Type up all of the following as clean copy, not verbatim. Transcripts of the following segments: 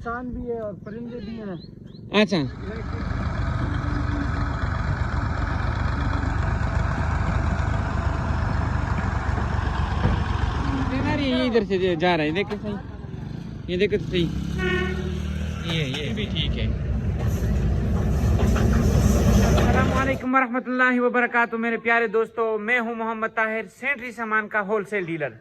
इंसान भी है और परिंदे भी हैं। अच्छा, ये इधर से जा रहा है, देखे सही, ये देखे तो सही, ये भी ठीक है। अस्सलामुअलैकुम वरहमतुल्लाहि वबरकातुहू। मेरे प्यारे दोस्तों, मैं हूं मोहम्मद ताहिर, सेंट्री सामान का होलसेल डीलर।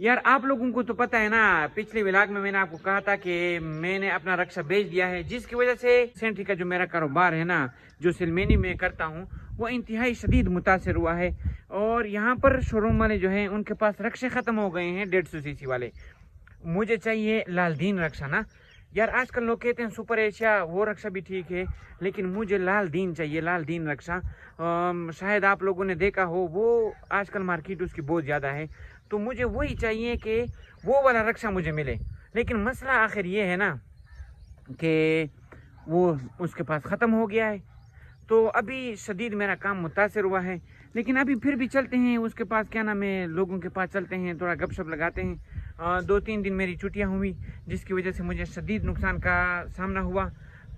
यार आप लोगों को तो पता है ना, पिछले व्लॉग में मैंने आपको कहा था कि मैंने अपना रक्षा बेच दिया है, जिसकी वजह से सेंट्री का जो मेरा कारोबार है ना, जो सिलमेनी में करता हूँ, वो इंतहाई शदीद मुतासर हुआ है। और यहाँ पर शोरूम वाले जो है उनके पास रक्षे ख़त्म हो गए हैं, 150 सीसी वाले। मुझे चाहिए लालदीन रक्षा ना यार। आजकल लोग कहते हैं सुपर एशिया, वो रक्षा भी ठीक है, लेकिन मुझे लालदीन चाहिए, लालदीन रक्षा। शायद आप लोगों ने देखा हो, वो आजकल मार्केट उसकी बहुत ज़्यादा है, तो मुझे वही चाहिए कि वो वाला रक्षा मुझे मिले। लेकिन मसला आखिर ये है ना कि वो उसके पास ख़त्म हो गया है, तो अभी शदीद मेरा काम मुतासर हुआ है। लेकिन अभी फिर भी चलते हैं उसके पास, क्या नाम है, लोगों के पास चलते हैं, थोड़ा गपशप लगाते हैं। 2-3 दिन मेरी छुट्टियां हुई, जिसकी वजह से मुझे शदीद नुकसान का सामना हुआ।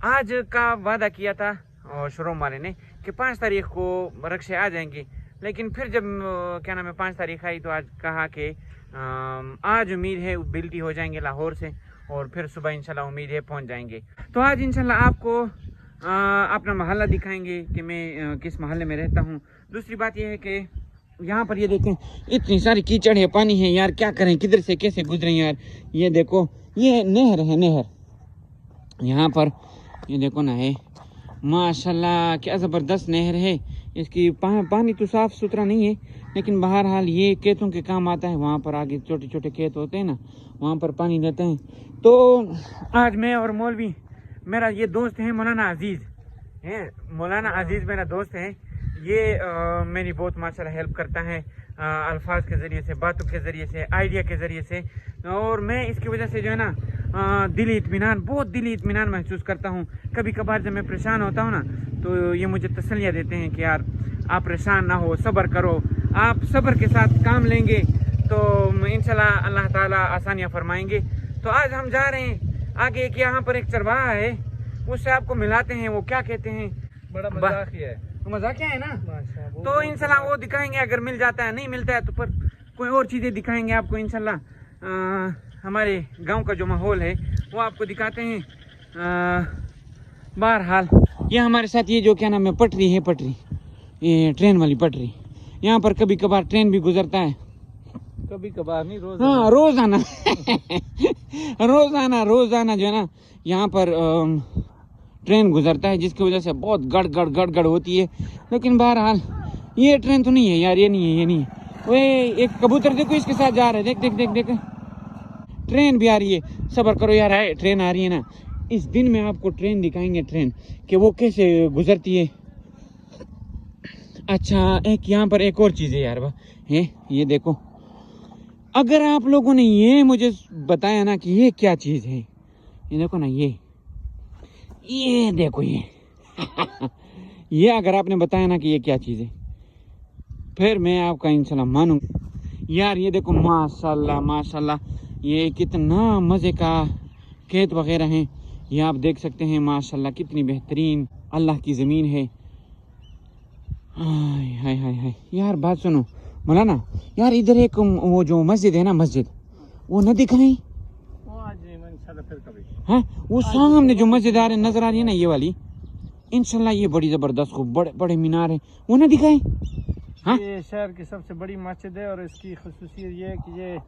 आज का वादा किया था शोरूम वाले ने कि 5 तारीख को रक्षे आ जाएंगे, लेकिन फिर जब क्या नाम है 5 तारीख आई, तो आज कहा कि आज उम्मीद है बिल्टी हो जाएंगे लाहौर से, और फिर सुबह इंशाल्लाह उम्मीद है पहुंच जाएंगे। तो आज इंशाल्लाह आपको अपना मोहल्ला दिखाएंगे कि मैं किस मोहल्ले में रहता हूँ। दूसरी बात यह है कि यहाँ पर ये देखें, इतनी सारी कीचड़ है, पानी है यार, क्या करें, किधर से कैसे गुजरें यार। ये देखो, ये नहर है, नहर यहाँ पर, ये देखो ना है, माशाल्लाह क्या ज़बरदस्त नहर है। इसकी पानी तो साफ़ सुथरा नहीं है, लेकिन बहरहाल ये खेतों के काम आता है। वहाँ पर आगे छोटे छोटे खेत होते हैं ना, वहाँ पर पानी देते हैं। तो आज मैं और मौलवी, मेरा ये दोस्त है मौलाना अजीज़ है, मौलाना अजीज़ मेरा दोस्त है। ये मेरी बहुत माशाल्लाह हेल्प करता है, अल्फाज के ज़रिए से, बातों के ज़रिए से, आइडिया के ज़रिए से। और मैं इसकी वजह से जो है ना दिली इत्मीनान, बहुत दिली इत्मीनान महसूस करता हूँ। कभी कभार जब मैं परेशान होता हूँ ना, तो ये मुझे तसल्लियाँ देते हैं कि यार आप परेशान ना हो, सब्र करो, आप सब्र के साथ काम लेंगे तो इंशाल्लाह अल्लाह ताला आसानियाँ फरमाएंगे। तो आज हम जा रहे हैं आगे, एक यहाँ पर एक चरवाहा है, उससे आपको मिलाते हैं। वो क्या कहते हैं, बड़ा मजाकिया है, मजाकिया है ना, तो इंशाल्लाह वो दिखाएंगे। अगर मिल जाता है, नहीं मिलता है तो पर कोई और चीज़ें दिखाएंगे आपको इंशाल्लाह। हमारे गांव का जो माहौल है वो आपको दिखाते हैं। बहरहाल ये हमारे साथ ये जो क्या नाम है पटरी है, पटरी, ये ट्रेन वाली पटरी, यहाँ पर कभी कभार ट्रेन भी गुजरता है, कभी कभार नहीं, रोज। हाँ रोजाना रोजाना जो है ना यहाँ पर ट्रेन गुजरता है, जिसकी वजह से बहुत गड़ होती है। लेकिन बहरहाल ये ट्रेन तो नहीं है यार, ये नहीं है, ये नहीं है। वो एक कबूतर देखो इसके साथ जा रहा है, देख देख देख देख, ट्रेन भी आ रही है। सब्र करो यार, है ट्रेन आ रही है ना, इस दिन में आपको ट्रेन दिखाएंगे, ट्रेन कि वो कैसे गुजरती है। अच्छा, एक यहाँ पर एक और चीज़ है यार, है ये देखो, अगर आप लोगों ने ये मुझे बताया ना कि ये क्या चीज़ है, ये देखो ना, ये देखो ये अगर आपने बताया ना कि ये क्या चीज़ है, फिर मैं आपका इंशाल्लाह मानूंगा यार। ये देखो माशाल्लाह माशाल्लाह, ये कितना मज़े का खेत वगैरह हैं, ये आप देख सकते हैं माशाल्लाह, कितनी बेहतरीन अल्लाह की ज़मीन है। हाय हाय हाय हाय यार, बात सुनो मौलाना यार, इधर एक वो जो मस्जिद है ना, मस्जिद वो न दिखाएं, फिर कभी। हाँ वो सामने जो मस्जिद आ रही नजर आ रही है ना, ये वाली, इंशाल्लाह ये बड़ी जबरदस्त खूब बड़े बड़े मीनार है, वो ना दिखाएं। हाँ, ये शहर की सबसे बड़ी मस्जिद है, और इसकी खुसूसियत ये है कि ये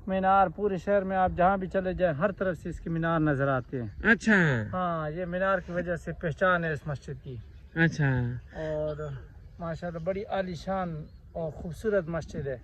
मीनार पूरे शहर में आप जहाँ भी चले जाएं, हर तरफ से इसके मीनार नजर आते हैं। अच्छा, हाँ, ये मीनार की वजह से पहचान है इस मस्जिद की। अच्छा, और माशाल्लाह बड़ी आलीशान और खूबसूरत मस्जिद है।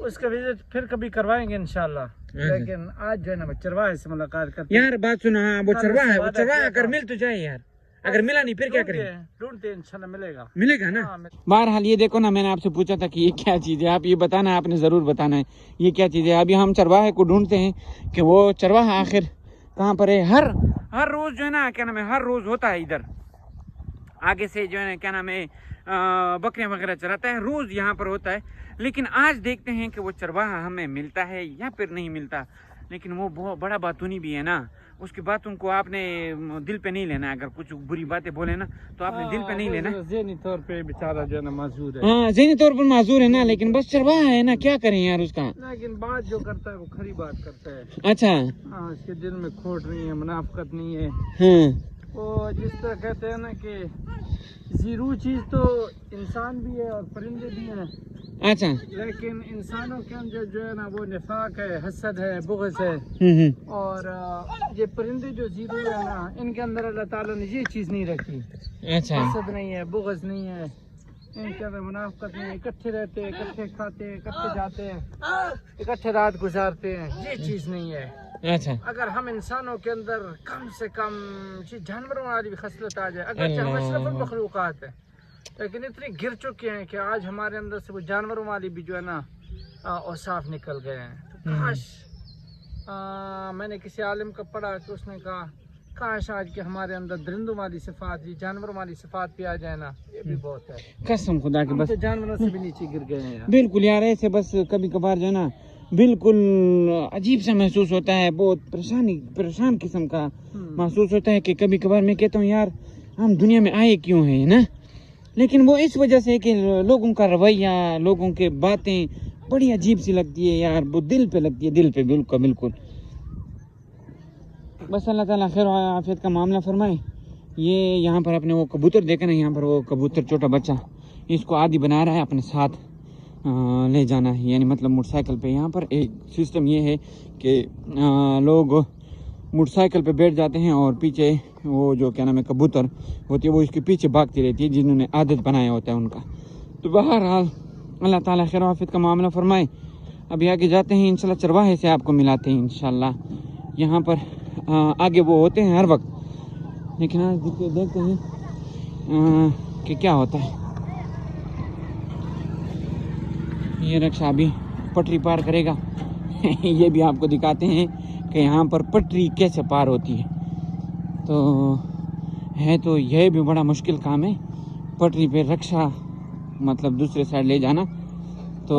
उसका विजिट फिर कभी करवाएंगे इंशाल्लाह, लेकिन आज जो है ना चरवाहे से मुलाकात करते यार। बात सुनो, हाँ वो चरवाहा है, वो चरवाहा अगर मिल तो जाए यार, अगर मिला नहीं फिर क्या करेंगे, ढूंढते इंशाल्लाह मिलेगा ना। हाँ, बहरहाल ये देखो ना, मैंने आपसे पूछा था कि ये क्या चीज़ है, आप ये बताना, आपने ज़रूर बताना है ये क्या चीज़ है। अभी हम चरवाहे को ढूंढते हैं कि वो चरवाहा आखिर कहाँ पर है। हर रोज़ जो है ना क्या नाम है, हर रोज़ होता है इधर आगे से जो है क्या नाम है बकरियां वगैरह चराता है, रोज़ यहाँ पर होता है। लेकिन आज देखते हैं कि वो चरवाहा हमें मिलता है या फिर नहीं मिलता। लेकिन वो बहुत बड़ा बातूनी भी है ना, उसके बाद उनको आपने दिल पे नहीं लेना। अगर कुछ बुरी बातें बोले ना तो आपने दिल पे नहीं लेना। ज़हनी तौर पे बेचारा जो है ना माजूर है। हाँ ज़हनी तौर पर माजूर है ना, लेकिन बस चरवाहा है ना, क्या करें यार उसका। लेकिन बात जो करता है वो खरी बात करता है। अच्छा हाँ, इसके दिल में खोट नहीं है, मुनाफकत नहीं है। हाँ वो जिस तरह कहते हैं ना कि जीरो चीज़ तो इंसान भी है और परिंदे भी हैं। अच्छा लेकिन इंसानों के अंदर जो है ना वो निफाक है, हसद है, बुग़्ज़ है। और ये परिंदे जो जीरो है ना, इनके अंदर अल्लाह ताला ने ये चीज़ नहीं रखी। अच्छा हसद नहीं है, बुग़्ज़ नहीं है, इनके अंदर मुनाफकत नहीं है। इकट्ठे रहते हैं, इकट्ठे खाते हैं, इकट्ठे जाते हैं, इकट्ठे रात गुजारते हैं, ये चीज़ नहीं है। अच्छा अगर हम इंसानों के अंदर कम से कम जानवरों वाली भी खसलत आ जाए, अगर हम अशरफुल मखलूक़ात है, लेकिन इतनी गिर चुके हैं कि आज हमारे अंदर से वो जानवरों वाली भी जो है ना औसाफ निकल गए हैं। तो काश मैंने किसी आलिम का पढ़ा कि उसने कहा काश आज के हमारे अंदर दरिंदों वाली सिफात, जानवरों वाली सिफात भी आ जाए ना, ये भी बहुत है। कसम खुदा की, बस तो जानवरों से भी नीचे गिर गए हैं यार। बिल्कुल यार, ऐसे बस कभी कभार जो है ना बिल्कुल अजीब सा महसूस होता है, बहुत परेशान किस्म का महसूस होता है कि कभी कभार मैं कहता हूँ यार हम दुनिया में आए क्यों हैं ना। लेकिन वो इस वजह से कि लोगों का रवैया, लोगों के बातें बड़ी अजीब सी लगती है यार, वो दिल पे लगती है, दिल पे बिल्कुल। बस अल्लाह ताला खैर और आफियत का मामला फरमाए। ये यहाँ पर अपने वो कबूतर देखा ना, यहाँ पर वो कबूतर छोटा बच्चा इसको आदी बना रहा है अपने साथ ले जाना है, यानी मतलब मोटरसाइकिल पे। यहाँ पर एक सिस्टम ये है कि लोग मोटरसाइकिल पे बैठ जाते हैं और पीछे वो जो क्या नाम है कबूतर होती है वो इसके पीछे भागती रहती है, जिन्होंने आदत बनाया होता है उनका। तो बहरहाल अल्लाह ताला खैर आफियत का मामला फरमाए। अभी आगे जाते हैं इंशाल्लाह, चरवाहे से आपको मिलाते हैं इंशाल्लाह। यहाँ पर आगे वो होते हैं हर वक्त, लेकिन आज देखते हैं कि क्या होता है। ये रक्षा अभी पटरी पार करेगा ये भी आपको दिखाते हैं कि यहाँ पर पटरी कैसे पार होती है। तो यह भी बड़ा मुश्किल काम है, पटरी पे रक्षा मतलब दूसरे साइड ले जाना। तो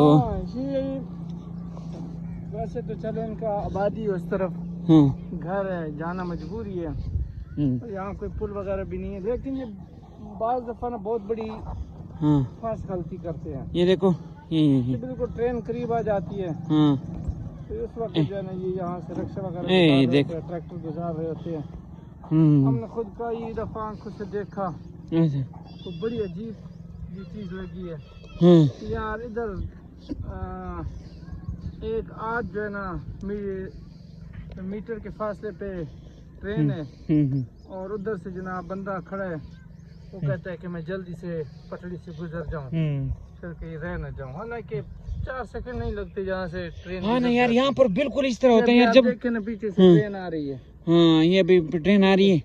वैसे तो चलो इनका आबादी उस तरफ घर है, जाना मजबूरी है, यहाँ कोई पुल वगैरह भी नहीं है। लेकिन ये बाज़ दफ़ा ना बहुत बड़ी खास गलती करते हैं। ये देखो ये बिल्कुल ट्रेन करीब आ जाती है तो उस वक्त जो है ना ये यहाँ से रक्षा वगैरह ट्रैक्टर गुजार रहे होते हैं। हमने खुद का ये दफा आंखों से देखा तो बड़ी अजीब ये चीज लगी है यार। इधर एक आज जो है ना मीटर के फासले पे ट्रेन है और उधर से जनाब बंदा खड़ा है, वो कहता है कि मैं जल्दी से पटड़ी से गुजर जाऊं, फिर कहीं रह न जाऊं। हालांकि 4 सेकंड नहीं लगते जहाँ से ट्रेन। हाँ ना यार, यहाँ पर बिल्कुल इस तरह होता है यार, जब देखे ना पीछे से ट्रेन आ रही है। हाँ ये अभी ट्रेन आ रही है,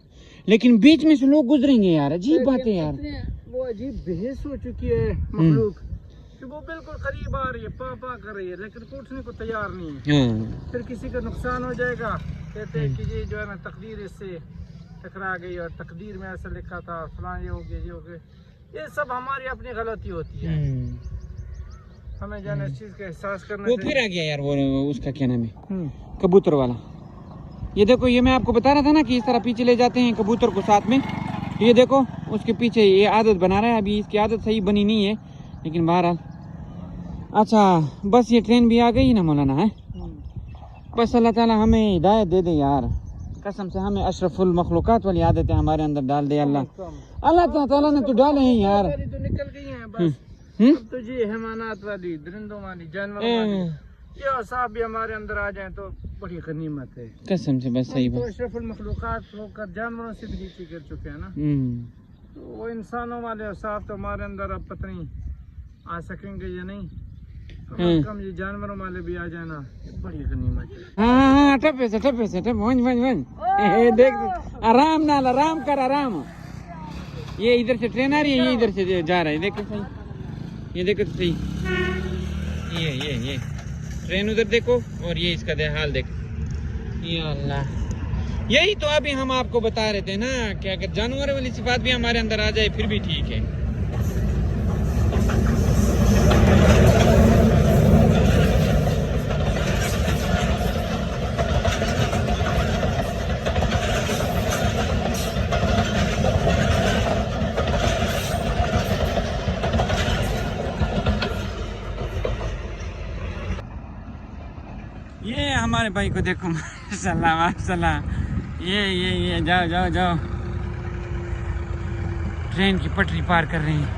लेकिन बीच में से लोग गुजरेंगे यार, अजीब बात है यार। वो अजीब बेहस हो चुकी है मखलूक कि वो बिल्कुल करीब आ रही है, पा कर रही है, लेकिन उठने को तैयार नहीं है। फिर किसी का नुकसान हो जाएगा, कहते हैं कि ये जो है ना तकदीर इससे टकरा गई और तकदीर में ऐसा लिखा था, फलां ये हो गया, ये हो गया। ये सब हमारी अपनी गलती होती है, हमें जाने इस चीज का एहसास करना चाहिए। वो फिर आ गया यार, वो उसका क्या नाम है कबूतर वाला। ये देखो, ये मैं आपको बता रहा था ना कि इस तरह पीछे ले जाते हैं कबूतर को साथ में। ये देखो उसके पीछे ये आदत बना रहा है, अभी इसकी आदत सही बनी नहीं है, लेकिन बहरहाल। अच्छा बस ये ट्रेन भी आ गई ना मौलाना है। बस अल्लाह ताला हमें हिदायत दे दे यार, कसम से हमें अशरफुल मखलूकात वाली आदतें हमारे अंदर डाल दे अल्लाह ताला ने तो डाले हैं यार। तो निकल गई हैं बस, अब तो ये हैवानात वाली, दरिंदों वाली, जानवरों वाली, ये औसाफ भी हमारे अंदर आ जाए तो बड़ी गनीमत है कसम से। बस सही बात, तो अशरफुल मखलूकात होकर जानवरों से भी नीचे गिर चुके हैं ना, तो वो इंसानों वाले औसाफ तो हमारे अंदर अब पता नहीं आ सकेंगे या नहीं। कम ये जानवरों वाले भी आ जाए ना, बड़ी गनीमत है। हाँ टप्पे से देख, आराम नाल, आराम कर, आराम। ये इधर से ट्रेन आ रही है, ये इधर से जा रहा है, देखो सही, ये देखो तो सही, ये ट्रेन उधर देखो और ये इसका हाल देखो। ये अल्लाह, यही तो अभी हम आपको बता रहे थे ना कि अगर जानवर वाली सिफात भी हमारे अंदर आ जाए फिर भी ठीक है। हमारे भाई को देखो, माशाल्लाह माशाल्लाह। ये जाओ जाओ जाओ, ट्रेन की पटरी पार कर रहे हैं।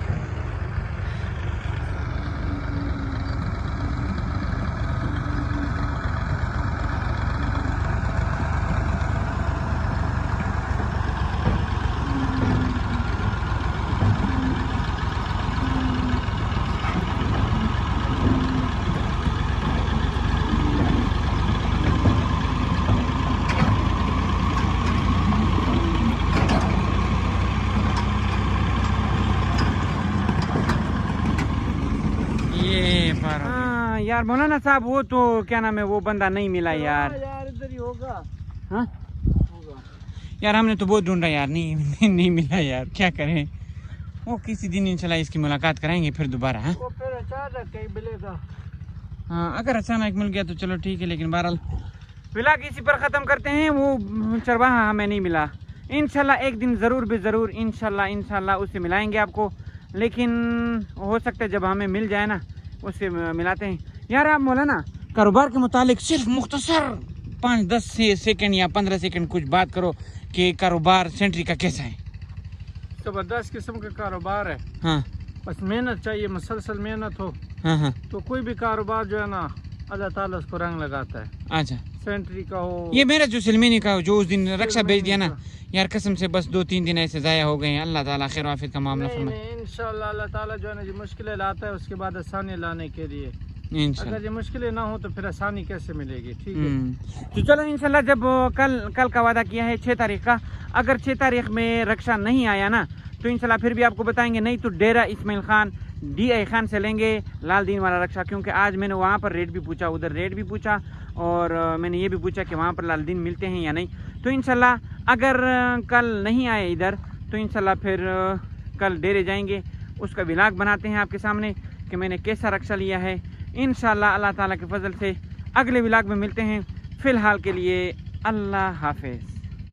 हाँ यार मौलाना साहब, वो तो क्या नाम है, वो बंदा नहीं मिला यार। यार इधर ही होगा। हाँ होगा यार, हमने तो बहुत ढूंढा यार, नहीं मिला यार, क्या करें। वो किसी दिन इंशाल्लाह इसकी मुलाकात कराएंगे फिर दोबारा। हाँ वो फिर अचानक कहीं मिलेगा। हाँ, अगर अचानक मिल गया तो चलो ठीक है, लेकिन बहरहाल व्लॉग इसी पर ख़त्म करते हैं। वो चरवाहा हमें नहीं मिला, इंशाल्लाह एक दिन ज़रूर भी ज़रूर इंशाल्लाह उससे मिलाएंगे आपको। लेकिन हो सकता है जब हमें मिल जाए ना, उससे मिलाते हैं। यार आप मौलाना कारोबार के मुतालिक सिर्फ मुख्तसर 5-10 सेकंड या 15 सेकंड कुछ बात करो कि कारोबार सेंट्री का कैसा है। जबरदस्त किस्म का कारोबार है। हाँ बस मेहनत चाहिए, मुसलसल मेहनत हो हाँ तो कोई भी कारोबार जो है ना, अल्लाह ताला उसको रंग लगाता है। अच्छा, सेंट्री का हो, ये मेरा जो सिलमेनी का जो उस दिन रक्षा भेज दिया ना यार, कसम से बस 2-3 दिन ऐसे ज़ाया हो गए हैं। अल्लाह ताला खैर आफियत का मामला फरमाए। इंशाल्लाह अल्लाह ताला जो है ना, जो मुश्किलें लाता है उसके बाद आसानी लाने के लिए। इंशाल्लाह। अगर ये मुश्किलें ना हो तो फिर आसानी कैसे मिलेगी। ठीक है, तो चलो इंशाल्लाह, जब कल का वादा किया है 6 तारीख का, अगर 6 तारीख में रक्षा नहीं आया ना तो इंशाल्लाह फिर भी आपको बताएंगे। नहीं तो डेरा इस्माइल खान DI खान से लेंगे लाल दीन वाला रक्षा, क्योंकि आज मैंने वहाँ पर रेट भी पूछा, उधर रेट भी पूछा, और मैंने ये भी पूछा कि वहाँ पर लाल दीन मिलते हैं या नहीं। तो इंशाल्लाह अगर कल नहीं आए इधर तो इंशाल्लाह फिर कल डेरे जाएंगे, उसका व्लॉग बनाते हैं आपके सामने कि मैंने कैसा रक्षा लिया है। इंशाल्लाह अल्लाह ताला के फजल से अगले व्लॉग में मिलते हैं। फ़िलहाल के लिए अल्लाह हाफिज़।